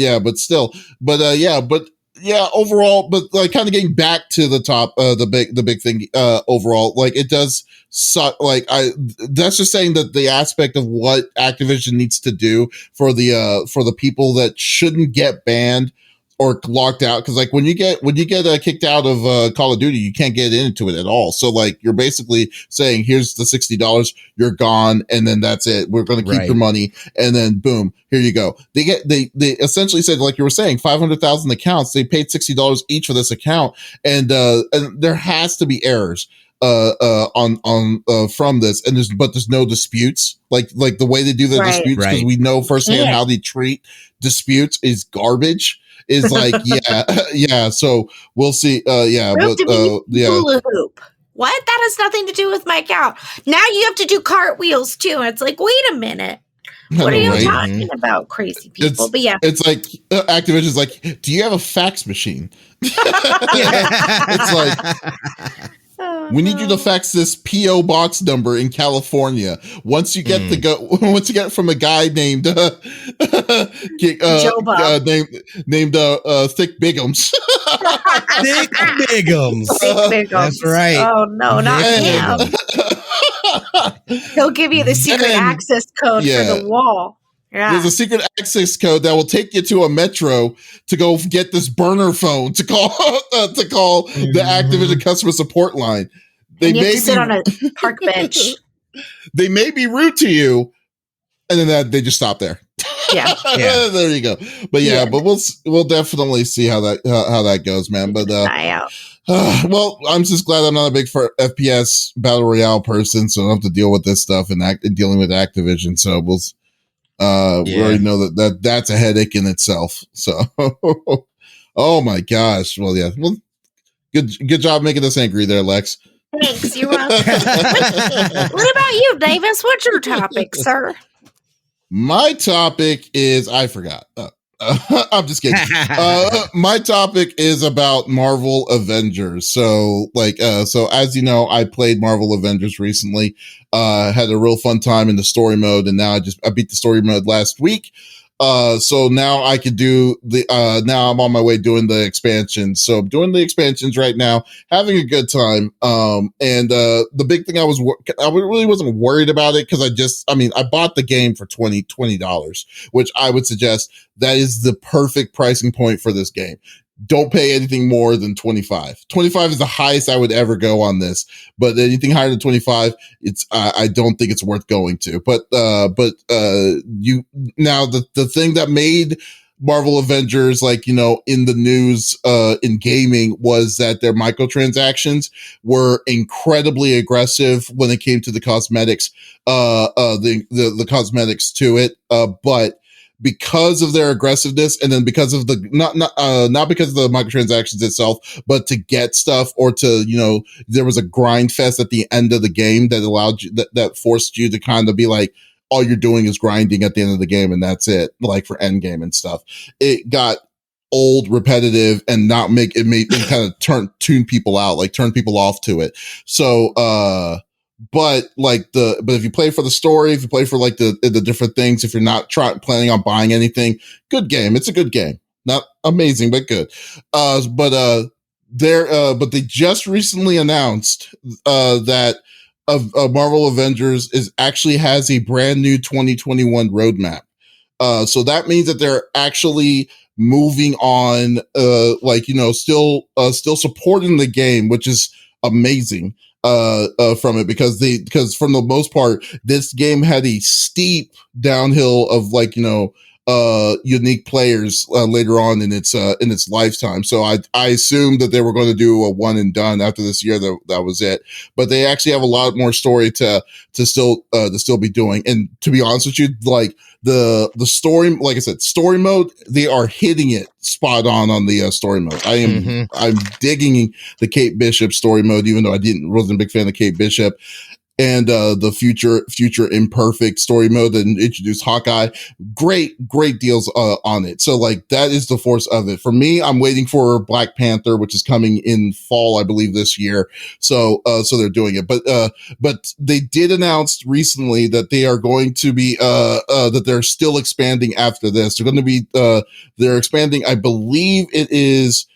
overall, but like kind of getting back to the top, the big thing, overall, like it does suck. Like that's just saying that the aspect of what Activision needs to do for the people that shouldn't get banned or locked out, because like when you get kicked out of Call of Duty, you can't get into it at all. So like you're basically saying, here's the $60, you're gone, and then that's it. We're going to keep your money, and then boom, here you go. They essentially said, like you were saying, 500,000 accounts. They paid $60 each for this account, and there has to be errors from this, and there's no disputes, like the way they do the disputes, because we know firsthand how they treat disputes is garbage. Is like so we'll see. Hula hoop. What? That has nothing to do with my account. Now you have to do cartwheels too. And it's like, wait a minute. What are you talking about, crazy people? But yeah, it's like Activision's like, do you have a fax machine? It's like, we need you to fax this PO box number in California. Once you get once you get it from a guy named Joe Bob. named Thick Bigums. Thick Bigums. Thick Bigums. That's right. Oh no, not him. He'll give you the secret access code for the wall. Yeah. There's a secret access code that will take you to a metro to go get this burner phone to call the Activision customer support line. You have to sit on a park bench. They may be rude to you, and then they just stop there. Yeah. There you go. But but we'll definitely see how that goes, man. But out. Well, I'm just glad I'm not a big FPS battle royale person, so I don't have to deal with this stuff and dealing with Activision. So we already know that's a headache in itself. So, oh my gosh. Well, yeah. Well, good job making us angry there, Lex. Thanks. You're welcome. What about you, Davis? What's your topic, sir? My topic is I forgot. I'm just kidding. My topic is about Marvel Avengers. So as you know, I played Marvel Avengers recently. Had a real fun time in the story mode, and now I beat the story mode last week. So now I could do now I'm on my way doing the expansions. So I'm doing the expansions right now, having a good time. And the big thing I really wasn't worried about it because I bought the game for $20, which I would suggest that is the perfect pricing point for this game. Don't pay anything more than 25. 25 is the highest I would ever go on this, but anything higher than 25, I don't think it's worth going to. But the thing that made Marvel Avengers, in the news, in gaming, was that their microtransactions were incredibly aggressive when it came to the cosmetics, the cosmetics to it. But because of their aggressiveness, and then because of the not because of the microtransactions itself, but to get stuff or to there was a grind fest at the end of the game that allowed you that forced you to kind of be like, all you're doing is grinding at the end of the game and that's it, like for end game and stuff. It got old, repetitive, and it kind of tune people out, like turn people off to it. So but if you play for the story, if you play for the different things, if you're not planning on buying anything, good game. It's a good game. Not amazing, but good. But they just recently announced that Marvel Avengers actually has a brand new 2021 roadmap. So that means that they're actually moving on, still supporting the game, which is amazing. From it because from the most part, this game had a steep downhill of unique players later on in its lifetime. So I assumed that they were going to do a one and done after this year. That was it. But they actually have a lot more story to still be doing. And to be honest with you, the story, like I said, story mode, they are hitting it spot on the story mode. I'm digging the Kate Bishop story mode, even though I wasn't a big fan of Kate Bishop. And the future imperfect story mode that introduced Hawkeye, great deals on it. So that is the force of it. For me, I'm waiting for Black Panther, which is coming in fall, I believe, this year. So they're doing it. But they did announce recently that they are going to be that they're still expanding after this. They're going to be they're expanding. I believe it is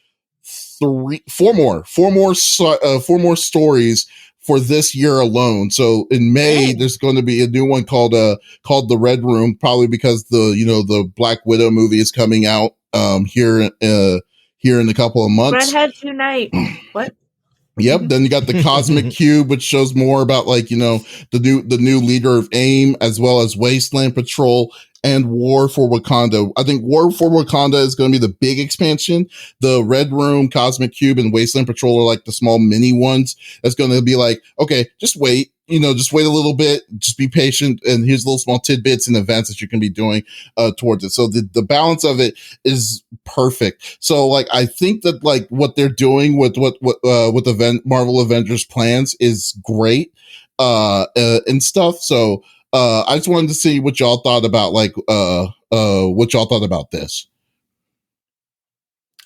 four more stories for this year alone. So in May, there's going to be a new one called The Red Room, probably because the Black Widow movie is coming out here in a couple of months. Redhead Tonight. What? Yep. Then you got the Cosmic Cube, which shows more about the new leader of AIM, as well as Wasteland Patrol and War for Wakanda. I think War for Wakanda is going to be the big expansion. The Red Room, Cosmic Cube, and Wasteland Patrol are the small mini ones. That's going to be okay, just wait. Just wait a little bit, just be patient, and here's little small tidbits and events that you can be doing towards it. So the balance of it is perfect. So I think that what they're doing with Marvel Avengers plans is great and stuff. So I just wanted to see what y'all thought about this.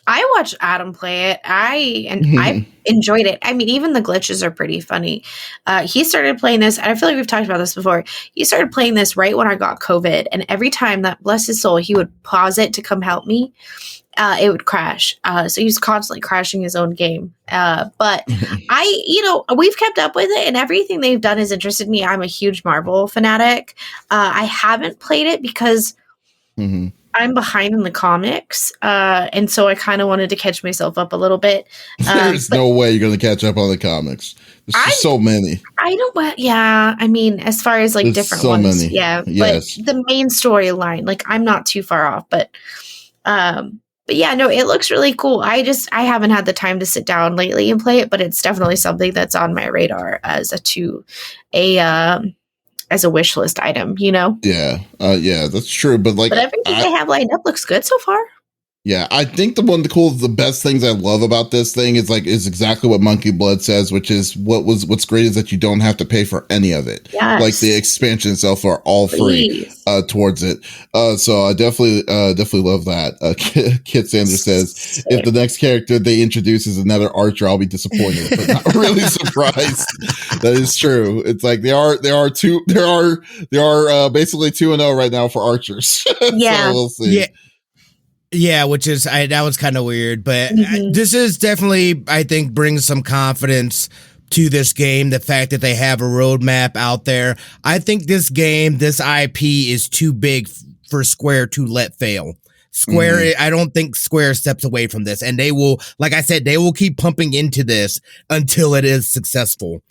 I watched Adam play it. I enjoyed it. I mean, even the glitches are pretty funny. He started playing this, and I feel like we've talked about this before. He started playing this right when I got COVID, and every time, that bless his soul, he would pause it to come help me. It would crash. So he was constantly crashing his own game. But we've kept up with it, and everything they've done has interested me. I'm a huge Marvel fanatic. I haven't played it because I'm behind in the comics, and so I kind of wanted to catch myself up a little bit. There's no way you're going to catch up on the comics. There's just so many. I don't. Yeah, I mean, as far as like There's different so ones, many. yeah. Yes. But the main storyline, like, I'm not too far off. But yeah, no, it looks really cool. I haven't had the time to sit down lately and play it, but it's definitely something that's on my radar as a wish list item, you know? Yeah, that's true. But everything they have lined up looks good so far. Yeah, I think the best things I love about this thing is exactly what Monkey Blood says, which is what's great is that you don't have to pay for any of it. Yes. Like the expansion itself are all free towards it. So I definitely love that. Kit Sanders says, if the next character they introduce is another archer, I'll be disappointed, but not really surprised. That is true. It's like there are basically 2-0 right now for archers. Yeah. So we'll see. Yeah. Yeah, which is that was kind of weird, but this is definitely, I think, brings some confidence to this game. The fact that they have a roadmap out there. I think this game, this IP is too big for Square to let fail. Square, I don't think Square steps away from this, and they will, like I said, they will keep pumping into this until it is successful.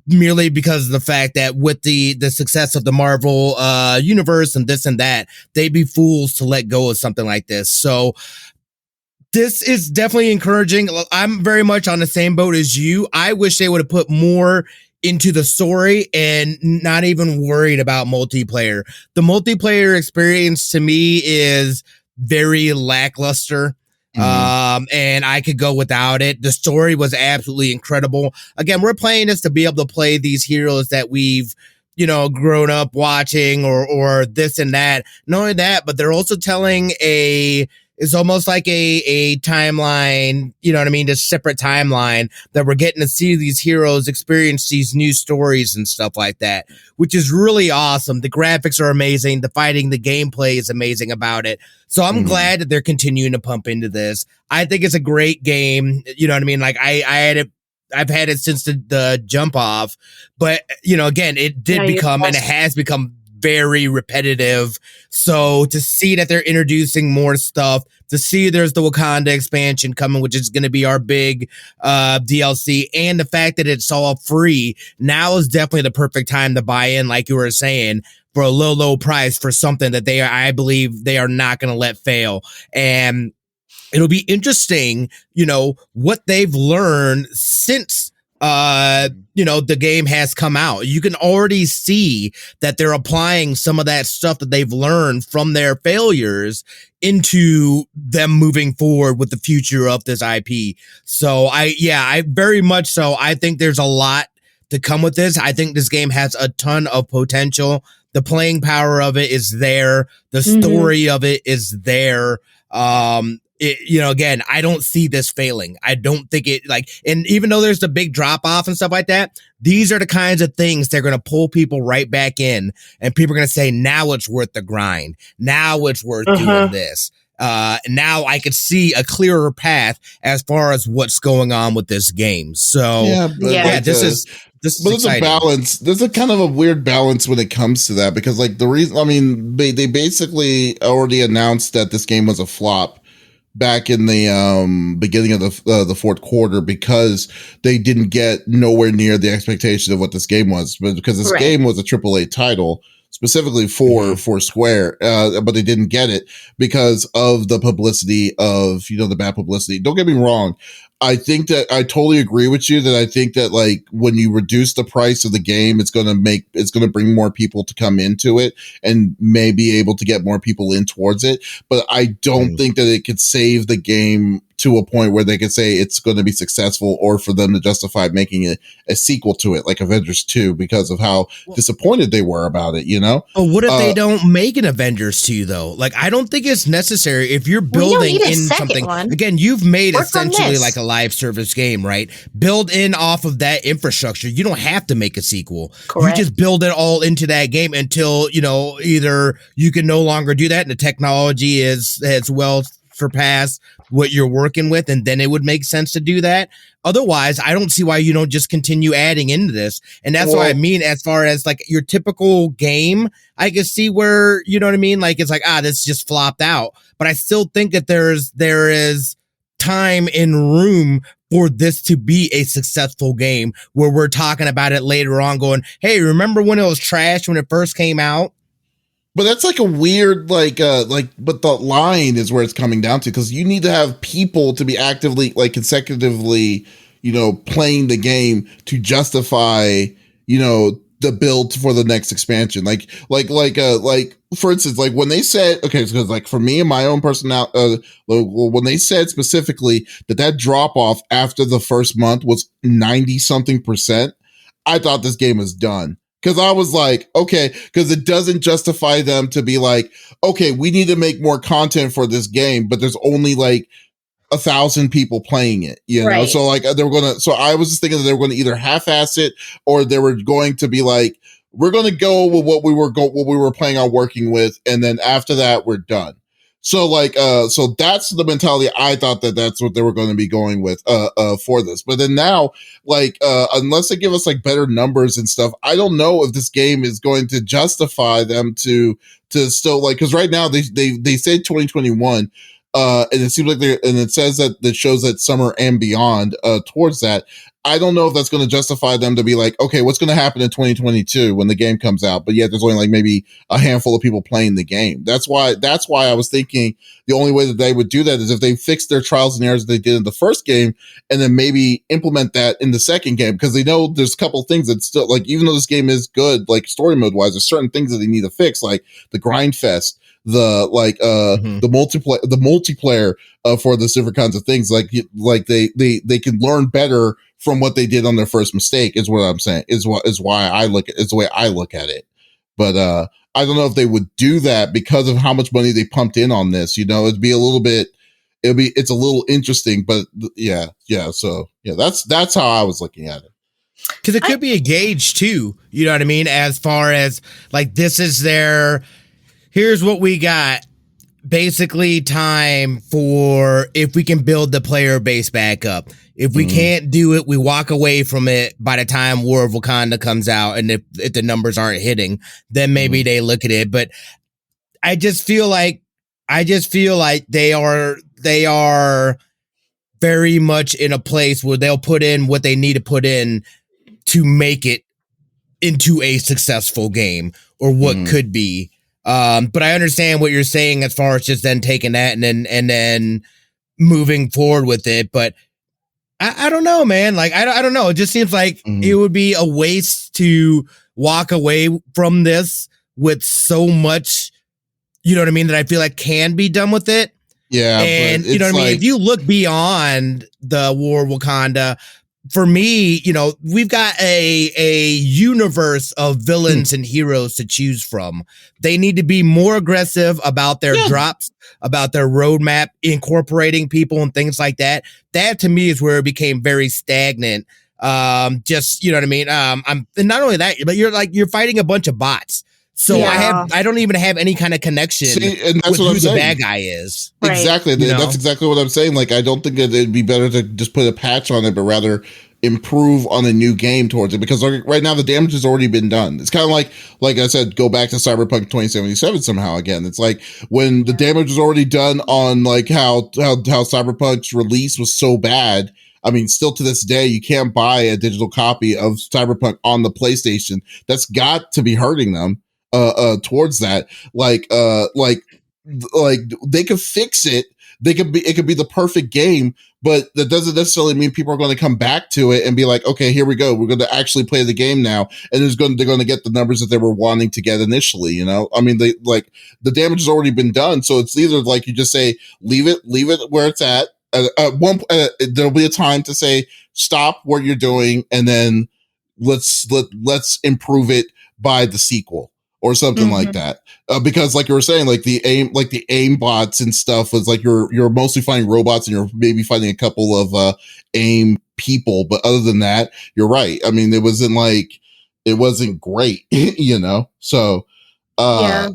Merely because of the fact that with the success of the Marvel universe and this and that, they'd be fools to let go of something like this. So this is definitely encouraging. I'm very much on the same boat as you. I wish they would have put more into the story and not even worried about multiplayer. The multiplayer experience to me is very lackluster. And I could go without it. The story was absolutely incredible. Again, we're playing this to be able to play these heroes that we've, grown up watching or this and that. Not only that, but they're also telling it's almost like a timeline, you know what I mean? A separate timeline that we're getting to see these heroes experience these new stories and stuff like that, which is really awesome. The graphics are amazing. The fighting, the gameplay is amazing about it. So I'm glad that they're continuing to pump into this. I think it's a great game. You know what I mean? Like I've had it since the jump off, but again, it did become, and it has become very repetitive. So to see that they're introducing more stuff, to see there's the Wakanda expansion coming, which is going to be our big DLC, and the fact that it's all free, now is definitely the perfect time to buy in, like you were saying, for a low price for something that I believe they are not going to let fail. And it'll be interesting, what they've learned since the game has come out. You can already see that they're applying some of that stuff that they've learned from their failures into them moving forward with the future of this IP. So I very much so. I think there's a lot to come with this. I think this game has a ton of potential. The playing power of it is there. The story of it is there. Again, I don't see this failing. I don't think and even though there's the big drop off and stuff like that, these are the kinds of things they're going to pull people right back in, and people are going to say, now it's worth the grind. Now it's worth doing this. Now I could see a clearer path as far as what's going on with this game. So this is there's a balance. There's a kind of a weird balance when it comes to that, because the reason, they basically already announced that this game was a flop back in the beginning of the fourth quarter, because they didn't get nowhere near the expectation of what this game was. But because this game was a AAA title specifically for Square, but they didn't get it because of the publicity of the bad publicity. Don't get me wrong. I think that I totally agree with you that I think that when you reduce the price of the game, it's going to bring more people to come into it and may be able to get more people in towards it. But I don't think that it could save the game to a point where they could say it's going to be successful, or for them to justify making a sequel to it like Avengers 2 because of how disappointed they were about it, Oh, what if they don't make an Avengers 2 though? I don't think it's necessary if you're building in something. Again, you've made essentially like a live service game, right? Build in off of that infrastructure. You don't have to make a sequel. Correct. You just build it all into that game until, either you can no longer do that and the technology is as well surpass what you're working with, and then it would make sense to do that. Otherwise, I don't see why you don't just continue adding into this. And that's what I mean, as far as like your typical game, I can see where, you know what I mean? Like, it's like, this just flopped out. But I still think that there is time and room for this to be a successful game where we're talking about it later on going, hey, remember when it was trash when it first came out? But that's like a weird, but the line is where it's coming down to, because you need to have people to be actively, like, consecutively, playing the game to justify, the build for the next expansion. Like for instance, like when they said, okay, because like for me and my own personality, when they said specifically that drop off after the first month was 90 something %, I thought this game was done. Because I was like, okay, because it doesn't justify them to be like, okay, we need to make more content for this game, but there's only like 1,000 people playing it, Right. So like so I was just thinking that they were going to either half-ass it, or they were going to be like, we're going to go with what we were planning on working with, and then after that we're done. So like, so that's the mentality. I thought that's what they were going to be going with, for this. But then now, like, unless they give us like better numbers and stuff, I don't know if this game is going to justify them to still, like, because right now they said 2021, and it seems like and it says that it shows that summer and beyond, towards that. I don't know if that's going to justify them to be like, okay, what's going to happen in 2022 when the game comes out? But yet there's only like maybe a handful of people playing the game. That's why I was thinking the only way that they would do that is if they fix their trials and errors they did in the first game, and then maybe implement that in the second game, because they know there's a couple things that still, like, even though this game is good, like story mode wise, there's certain things that they need to fix, like the grind fest, the the multiplayer for the different kinds of things, like they can learn better from what they did on their first mistake, is what I'm saying, is why I look at, it's the way I look at it. But I don't know if they would do that because of how much money they pumped in on this. It'd be a little bit, it's a little interesting, but yeah. So yeah, that's how I was looking at it. Because it could be a gauge too, you know what I mean? As far as like, this is here's what we got. Basically time for if we can build the player base back up. If we can't do it, we walk away from it by the time War of Wakanda comes out. And if the numbers aren't hitting, then maybe they look at it. But I just feel like they are very much in a place where they'll put in what they need to put in to make it into a successful game, or what could be. But I understand what you're saying as far as just then taking that and then moving forward with it. But I don't know, man. Like, I don't know. It just seems like it would be a waste to walk away from this with so much, you know what I mean, that I feel like can be done with it. Yeah. And you know what I mean? If you look beyond the War of Wakanda, for me, we've got a universe of villains and heroes to choose from. They need to be more aggressive about their drops, about their roadmap, incorporating people and things like that. That to me is where it became very stagnant. Just, you know what I mean? And not only that, but you're fighting a bunch of bots. So I don't even have any kind of connection and that's with what who the bad guy is. Exactly. Right. That's exactly what I'm saying. Like, I don't think it'd be better to just put a patch on it, but rather improve on a new game towards it, because right now the damage has already been done. It's kind of like I said, go back to Cyberpunk 2077 somehow again. It's like when the damage was already done on like how Cyberpunk's release was so bad. I mean, still to this day, you can't buy a digital copy of Cyberpunk on the PlayStation. That's got to be hurting them towards that. Like they could fix it. It could be the perfect game, but that doesn't necessarily mean people are going to come back to it and be like, okay, here we go. We're going to actually play the game now. And they're going to get the numbers that they were wanting to get initially, I mean, the damage has already been done. So it's either like you just say, leave it where it's at. There'll be a time to say, stop what you're doing. And then let's improve it by the sequel. Or something like that, because like you were saying, like the aim bots and stuff was like you're mostly fighting robots and you're maybe fighting a couple of aim people, but other than that, you're right. I mean, it wasn't great, So Yeah.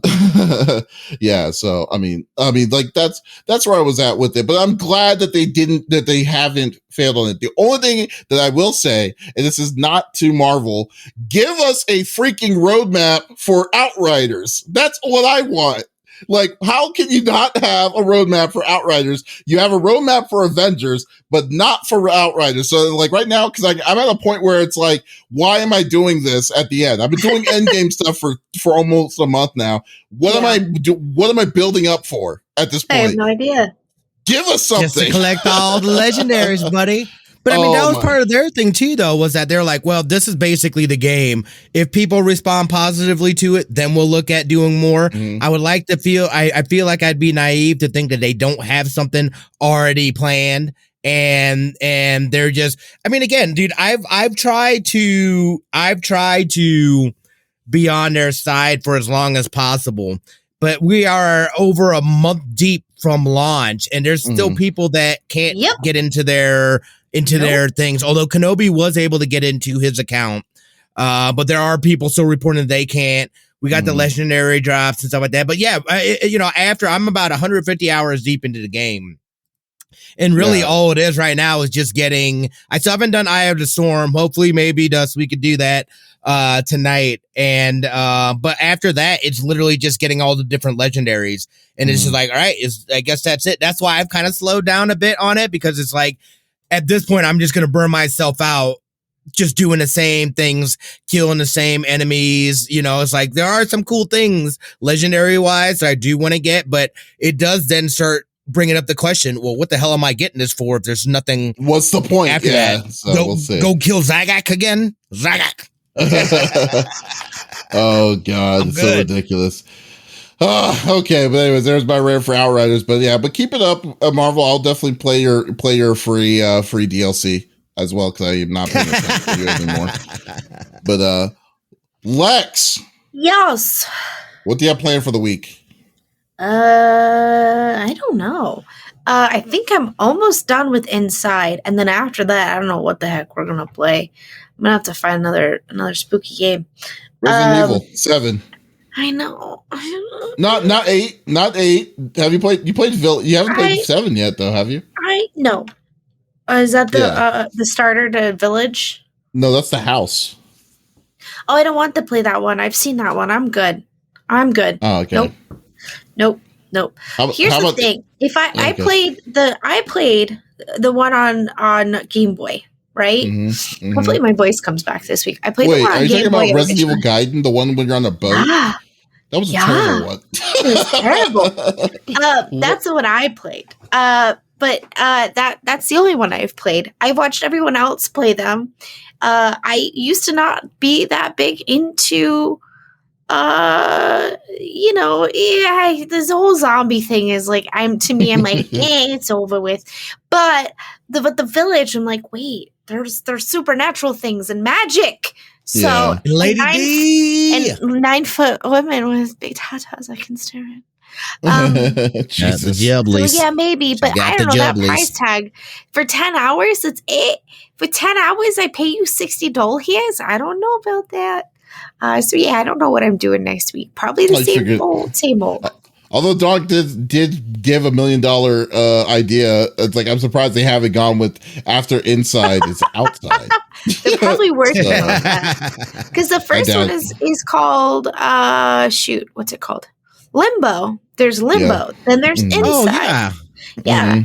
So I mean, like that's where I was at with it. But I'm glad that they haven't failed on it. The only thing that I will say, and this is not to Marvel, give us a freaking roadmap for Outriders. That's what I want. Like, how can you not have a roadmap for Outriders? You have a roadmap for Avengers, but not for Outriders. So, like, right now, because I'm at a point where it's like, why am I doing this at the end? I've been doing endgame stuff for almost a month now. What am I building up for at this point? I have no idea. Give us something. Just to collect all the legendaries, buddy. But I mean, that was part of their thing too, though, was that they're like, well, this is basically the game. If people respond positively to it, then we'll look at doing more. I would like to feel, I feel like I'd be naive to think that they don't have something already planned. And they're just, I mean, again, dude, I've tried to be on their side for as long as possible, but we are over a month deep from launch, and there's still people that can't get into their things. Although Kenobi was able to get into his account, but there are people still reporting that they can't. We got the legendary drops and stuff like that. But yeah, after I'm about 150 hours deep into the game, and really all it is right now is just getting. I still haven't done Eye of the Storm. Hopefully, maybe we could do that tonight. And but after that, it's literally just getting all the different legendaries, and it's just like, all right, I guess that's it. That's why I've kind of slowed down a bit on it, because it's like, at this point, I'm just going to burn myself out just doing the same things, killing the same enemies. It's like, there are some cool things legendary wise that I do want to get, but it does then start bringing up the question, well, what the hell am I getting this for if there's nothing? What's the point? After that? So we'll see. Go kill Zagak again? Zagak. Oh, God. It's so ridiculous. Okay, but anyways, there's my rare for Outriders. But yeah, but keep it up, Marvel. I'll definitely play your free DLC as well, because I am not paying attention to you anymore. But Lex, yes, what do you have planned for the week? I don't know. I think I'm almost done with Inside, and then after that, I don't know what the heck we're gonna play. I'm gonna have to find another spooky game. Resident Evil 7. I know. Not 8. Not 8. Have you played? You haven't played 7 yet, though, have you? No. Is that the starter to Village? No, that's the house. Oh, I don't want to play that one. I've seen that one. I'm good. Oh, okay. Nope. Here's the thing. If I played the one on Game Boy, right? Hopefully my voice comes back this week. I played the one on Game Boy. Are you talking about Resident Evil Gaiden, the one when you're on a boat? That was a terrible one. It was terrible. That's the one I played. But that's the only one I've played. I've watched everyone else play them. I used to not be that big into this whole zombie thing is like, I'm like, it's over with. But the Village, I'm like, wait, there's supernatural things and magic. So Lady D and 9-foot women with big tatas I can stare at. Jesus. So yeah, maybe, but I don't know that price tag for 10 hours. It's it for 10 hours. I pay you $60 here. I don't know about that. So yeah, I don't know what I'm doing next week. Probably the same old. Although Dog did give $1 million idea, it's like, I'm surprised they haven't gone with after Inside is Outside. They're probably working on that, because the first one is called what's it called? Limbo. There's Limbo. Then there's Inside. Oh, yeah.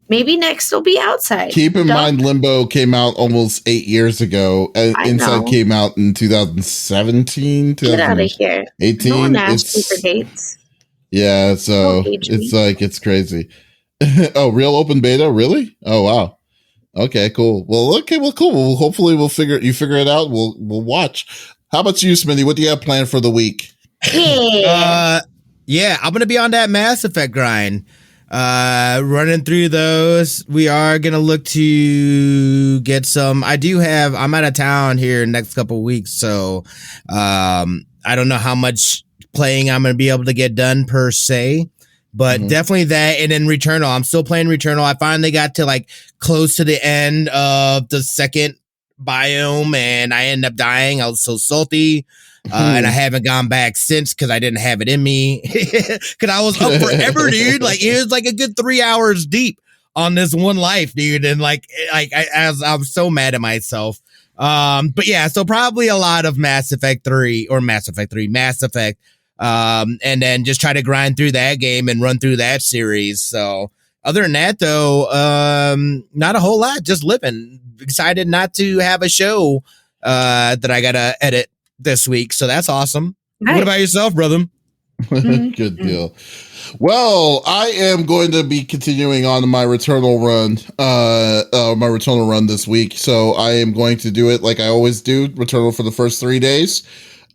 Maybe next will be Outside. Keep in mind, Limbo came out almost 8 years ago, and Inside came out in 2017. Get out of here! 18. No one asked me for dates. Yeah, so it's like, it's crazy. Oh, real open beta, really? Oh, wow. Okay, cool. Well, cool. Well, hopefully you figure it out. We'll watch. How about you, Smitty? What do you have planned for the week? Yeah, I'm gonna be on that Mass Effect grind. Running through those. We are gonna look to get some. I'm out of town here next couple of weeks, so I don't know how much playing I'm gonna be able to get done per se, but definitely that. And then Returnal, I'm still playing Returnal. I finally got to like close to the end of the second biome, and I ended up dying. I was so salty. And I haven't gone back since because I didn't have it in me. Because I was up forever, dude. Like it was like a good 3 hours deep on this one life, dude. And I'm so mad at myself. But yeah, so probably a lot of Mass Effect. And then just try to grind through that game and run through that series. So other than that, though, not a whole lot. Just living. Excited not to have a show that I gotta edit this week, so that's awesome. Nice. What about yourself, brother? Good deal. Well, I am going to be continuing on my Returnal run this week. So I am going to do it like I always do, Returnal for the first 3 days.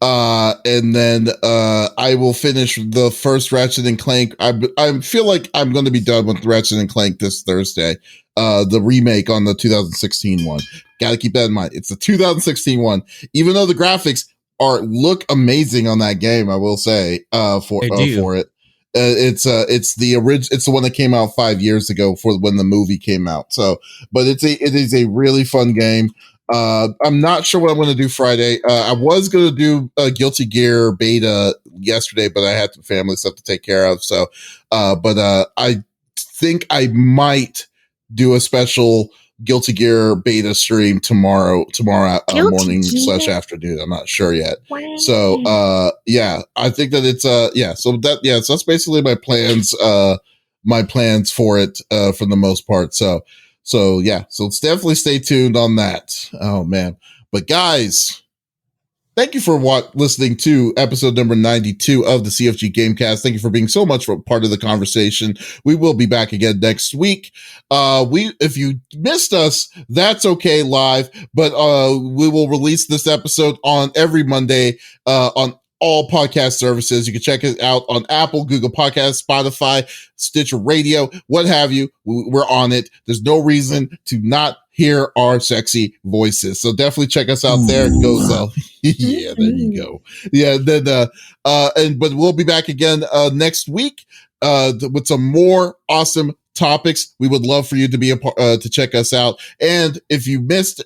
And then I will finish the first Ratchet and Clank. I feel like I'm going to be done with Ratchet and Clank this Thursday. The remake on the 2016 one. Got to keep that in mind. It's the 2016 one, even though the graphics look amazing on that game. I will say for it. It's the one that came out 5 years ago for when the movie came out. So, but it is a really fun game. I'm not sure what I'm going to do Friday. I was going to do a Guilty Gear beta yesterday, but I had some family stuff to take care of. So, I think I might do a special Guilty Gear beta stream tomorrow morning / afternoon. I'm not sure yet. Wow. So, I think that it's so that's basically my plans for it for the most part. So it's definitely stay tuned on that. Oh man. But guys, thank you for listening to episode number 92 of the CFG Gamecast. Thank you for being so much a part of the conversation. We will be back again next week. If you missed us, that's okay live, but we will release this episode on every Monday on all podcast services. You can check it out on Apple, Google Podcasts, Spotify, Stitcher Radio, what have you. We're on it. There's no reason to not hear our sexy voices. So definitely check us out there. Go. Yeah, there you go. Yeah. Then, but we'll be back again, next week, with some more awesome topics. We would love for you to be to check us out. And if you missed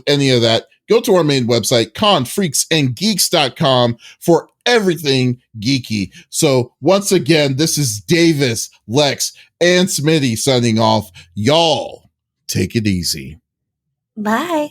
any of that, go to our main website, confreaksandgeeks.com, for everything geeky. So once again, this is Davis, Lex, and Smitty signing off. Y'all take it easy. Bye.